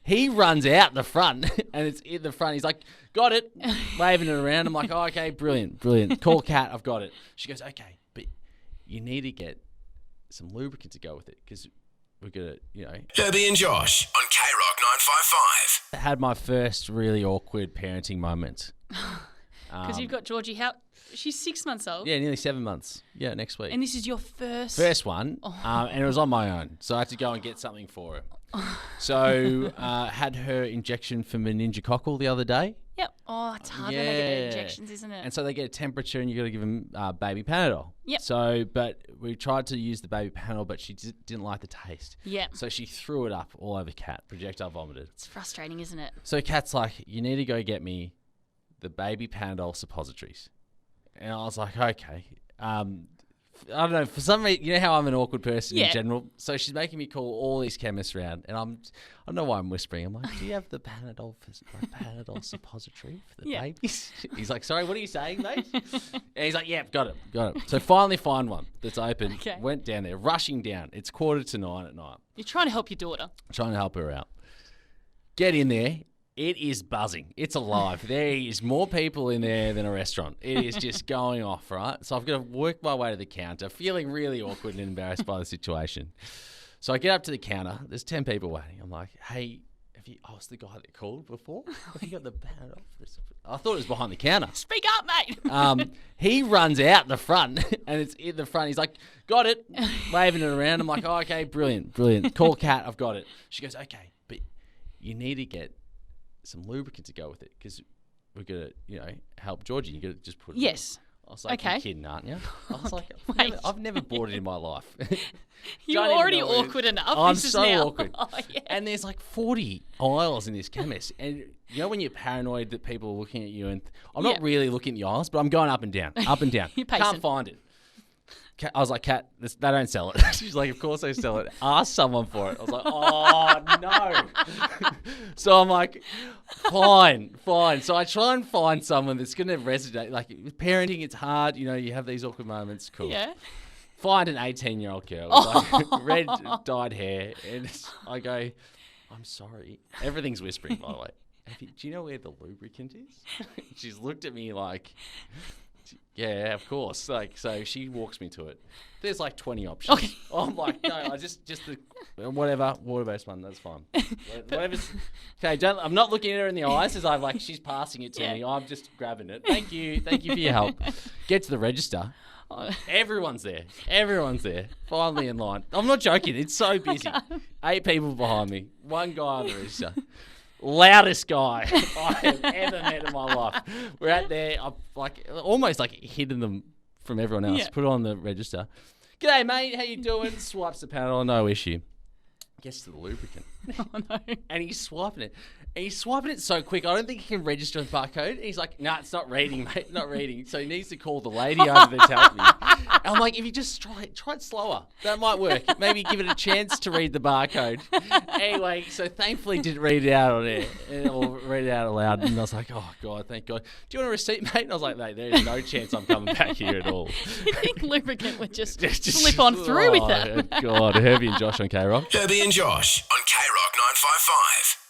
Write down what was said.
He runs out the front, and it's in the front. He's like, got it, waving it around. I'm like, oh, okay, brilliant. Call Kat, I've got it. She goes, okay, but you need to get some lubricant to go with it because we're going to, Herbie and Josh on K-Rock 955. I had my first really awkward parenting moment. Because you've got Georgie, she's 6 months old. Yeah, nearly 7 months. Yeah, next week. And this is your first? First one, and it was on my own. So I had to go and get something for her. So had her injection for meningococcal the other day. Yep. Oh, it's hard when they get injections, isn't it? And so they get a temperature and you got to give them baby Panadol. Yep. So, but we tried to use the baby Panadol, but she didn't like the taste. Yep. So she threw it up all over Kat, projectile vomited. It's frustrating, isn't it? So Kat's like, you need to go get me the baby Panadol suppositories. And I was like, okay. I don't know, for some reason, you know how I'm an awkward person in general? So she's making me call all these chemists around, and I don't know why I'm whispering. I'm like, do you have the Panadol suppository for the babies? He's like, sorry, what are you saying, mate? And he's like, yeah, got it. So finally find one that's open. Okay. Went down there, rushing down. It's 8:45 at night. You're trying to help your daughter. Trying to help her out. Get in there. It is buzzing. It's alive. There is more people in there than a restaurant. It is just going off, right? So I've got to work my way to the counter, feeling really awkward and embarrassed by the situation. So I get up to the counter. There's 10 people waiting. I'm like, hey, have you asked the guy that called before? Have you got the Panadol for this? I thought it was behind the counter. Speak up, mate. He runs out the front, and it's in the front. He's like, got it, waving it around. I'm like, oh, okay, brilliant. Call Kat, I've got it. She goes, okay, but you need to get some lubricant to go with it because we're going to, help Georgie. You got to just put it Yes. in. I was like, okay. You're kidding, aren't you? I was like, Wait. I've never bought it in my life. You're already awkward enough. I'm this so is now. awkward. Oh, yeah. And there's like 40 aisles in this chemist. And when you're paranoid that people are looking at you and I'm not really looking at the aisles, but I'm going up and down. You're pacing. Can't find it. I was like, Kat, they don't sell it. She's like, of course they sell it. Ask someone for it. I was like, oh, no. So I'm like, fine. So I try and find someone that's going to resonate. Like, with parenting, it's hard. You have these awkward moments. Cool. Yeah. Find an 18-year-old girl with like red dyed hair. And I go, I'm sorry. Everything's whispering, by the way. Do you know where the lubricant is? She's looked at me like... Yeah, of course. So she walks me to it. There's like 20 options. Okay. I'm like, no, I just the whatever water-based one. That's fine. Whatever's okay. I'm not looking at her in the eyes as she's passing it to me. I'm just grabbing it. Thank you for your help. Get to the register. Everyone's there. Finally in line. I'm not joking. It's so busy. 8 people behind me. One guy on the register. Loudest guy I have ever met in my life. We're out there, I'm almost hidden them from everyone else. Yeah. Put it on the register. G'day, mate. How you doing? Swipes the Panadol, no issue. Gets to the lubricant. Oh, no. And he's swiping it. And he's swiping it so quick, I don't think he can register the barcode. And he's like, nah, it's not reading, mate. Not reading. So he needs to call the lady over there to help me. And I'm like, if you just try it slower. That might work. Maybe give it a chance to read the barcode. Anyway, so thankfully didn't read it out on air. Or read it out aloud. And I was like, oh, God, thank God. Do you want a receipt, mate? And I was like, mate, there is no chance I'm coming back here at all. You think lubricant would just slip on through with that? God, Herbie and Josh on K-Rock. Herbie and Josh on K-Rock 955.